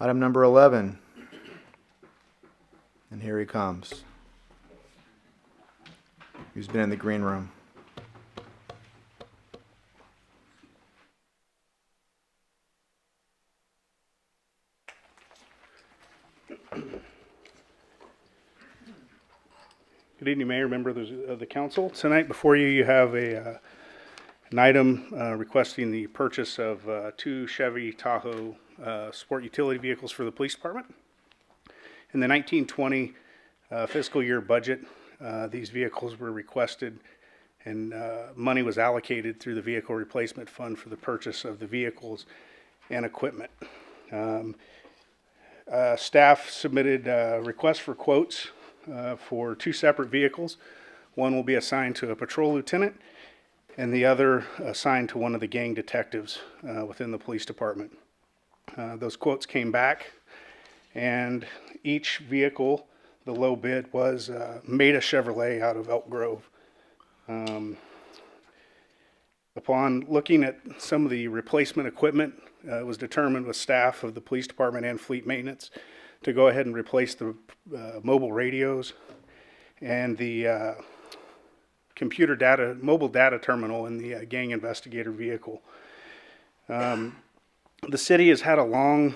Item number 11. And here he comes. He's been in the green room. Good evening, Mayor, members of the council. Tonight before you, you have an item requesting the purchase of two Chevy Tahoe sport utility vehicles for the police department. In the 1920 fiscal year budget, these vehicles were requested and money was allocated through the vehicle replacement fund for the purchase of the vehicles and equipment. Staff submitted requests for quotes for two separate vehicles. One will be assigned to a patrol lieutenant and the other assigned to one of the gang detectives within the police department. Those quotes came back, and each vehicle, the low bid, was Meta Chevrolet out of Elk Grove. Upon looking at some of the replacement equipment, it was determined with staff of the police department and fleet maintenance to go ahead and replace the mobile radios and the mobile data terminal in the gang investigator vehicle. The city has had a long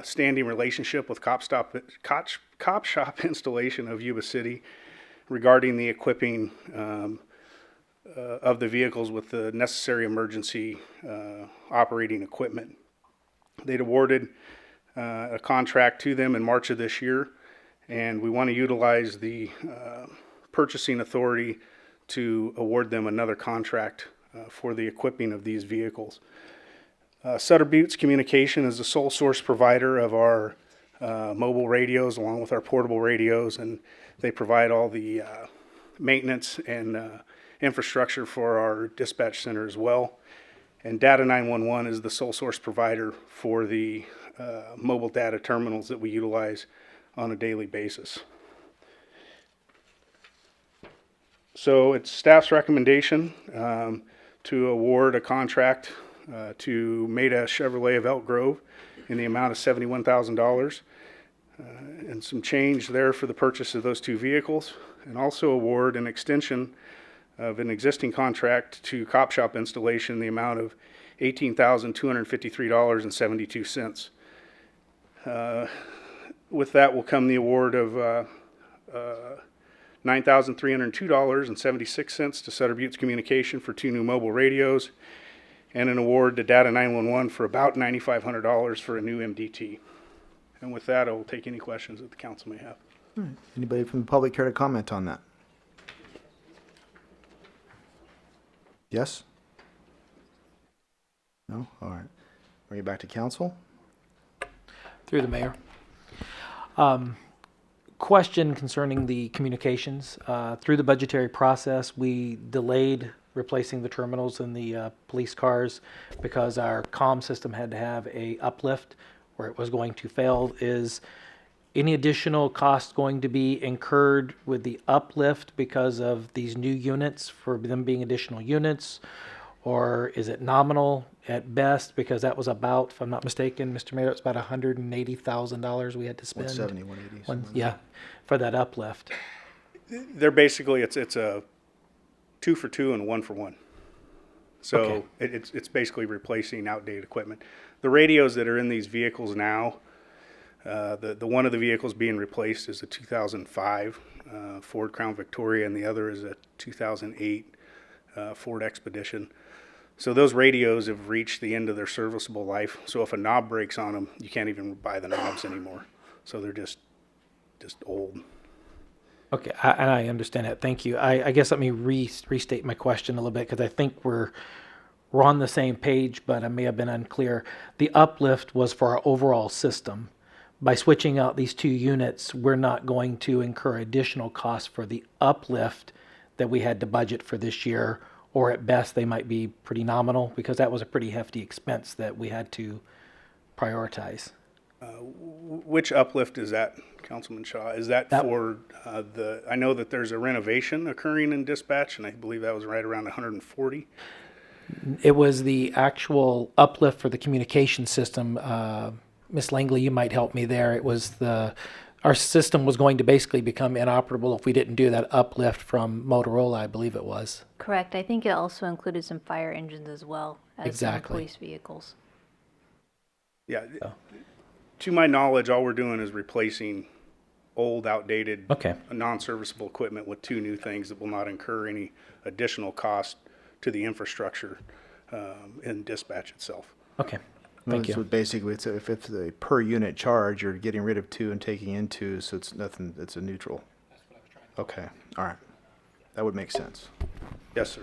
standing relationship with cop shop installation of Yuba City regarding the equipping of the vehicles with the necessary emergency operating equipment. They'd awarded a contract to them in March of this year, and we want to utilize the purchasing authority to award them another contract for the equipping of these vehicles. Sutter Buttes Communication is the sole source provider of our mobile radios along with our portable radios, and they provide all the maintenance and infrastructure for our dispatch center as well. And Data 911 is the sole source provider for the mobile data terminals that we utilize on a daily basis. So it's staff's recommendation to award a contract to Meta Chevrolet of Elk Grove in the amount of $71,000 and some change there for the purchase of those two vehicles, and also award an extension of an existing contract to Cop Shop Installation in the amount of $18,253.72. With that will come the award of $9,302.76 to Sutter Buttes Communication for two new mobile radios, and an award to Data 911 for about $9,500 for a new MDT. And with that, I will take any questions that the council may have. All right. Anybody from the public care to comment on that? Yes? No? All right. Bring it back to council. Through the mayor. Question concerning the communications. Through the budgetary process, we delayed replacing the terminals in the police cars because our comm system had to have a uplift or it was going to fail. Is any additional cost going to be incurred with the uplift because of these new units, for them being additional units? Or is it nominal at best? Because that was about, if I'm not mistaken, Mr. Mayor, it's about $180,000 we had to spend. 170, 180. Yeah, for that uplift. They're basically, it's a 2 for 2 and 1 for 1. So Okay. it's basically replacing outdated equipment. The radios that are in these vehicles now, the one of the vehicles being replaced is a 2005 Ford Crown Victoria, and the other is a 2008 Ford Expedition. So those radios have reached the end of their serviceable life. So if a knob breaks on them, you can't even buy the knobs anymore. So they're just old. Okay, I understand that. Thank you. I guess let me restate my question a little bit, because I think we're on the same page, but I may have been unclear. The uplift was for our overall system. By switching out these two units, we're not going to incur additional costs for the uplift that we had to budget for this year, or at best they might be pretty nominal, because that was a pretty hefty expense that we had to prioritize. Which uplift is that, Councilman Shaw? Is that for I know that there's a renovation occurring in dispatch, and I believe that was right around 140. It was the actual uplift for the communication system Miss Langley, you might help me there. It was our system was going to basically become inoperable if we didn't do that uplift from Motorola, I believe it was. Correct. I think it also included some fire engines as well as some Exactly. police vehicles. Yeah. To my knowledge, all we're doing is replacing old, outdated, Okay. non-serviceable equipment with two new things that will not incur any additional cost to the infrastructure in dispatch itself. Okay. Thank So you. basically, if it's a per unit charge, you're getting rid of two and taking in two, so it's nothing, it's a neutral. Okay, all right. That would make sense. Yes, sir.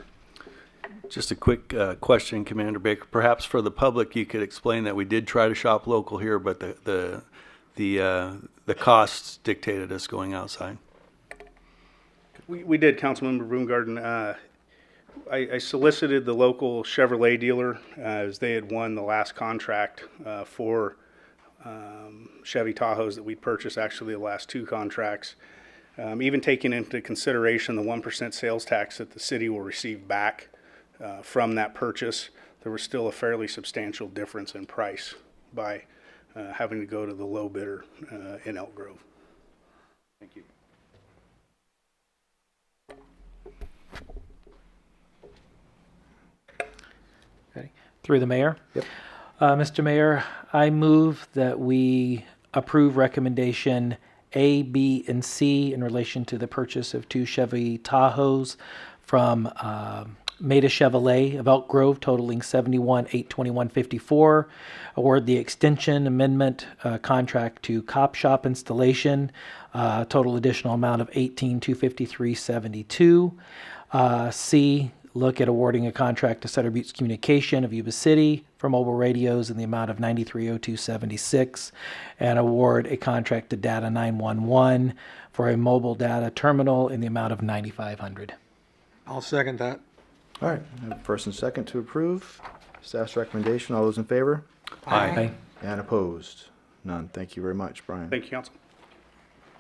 Just a quick question, Commander Baker. Perhaps for the public, you could explain that we did try to shop local here, but the costs dictated us going outside. We did, Councilmember Broomgarden. I solicited the local Chevrolet dealer as they had won the last contract for Chevy Tahoes that we purchased, actually the last two contracts. Even taking into consideration the 1% sales tax that the city will receive back from that purchase, there was still a fairly substantial difference in price by having to go to the low bidder in Elk Grove. Thank you. Okay. Through the mayor. Yep. Mr. Mayor, I move that we approve recommendation A, B, and C in relation to the purchase of two Chevy Tahoes from Maida Chevrolet of Elk Grove totaling $71,821.54. Award the extension amendment contract to Cop Shop Installation, total additional amount of $18,253.72. C, look at awarding a contract to Sutter Buttes Communication of Yuba City for mobile radios in the amount of $93,0276, and award a contract to Data 911 for a mobile data terminal in the amount of $9,500. I'll second that. All right, I have first and second to approve. Staff's recommendation, all those in favor? Aye. And opposed? None. Thank you very much, Brian. Thank you, Council.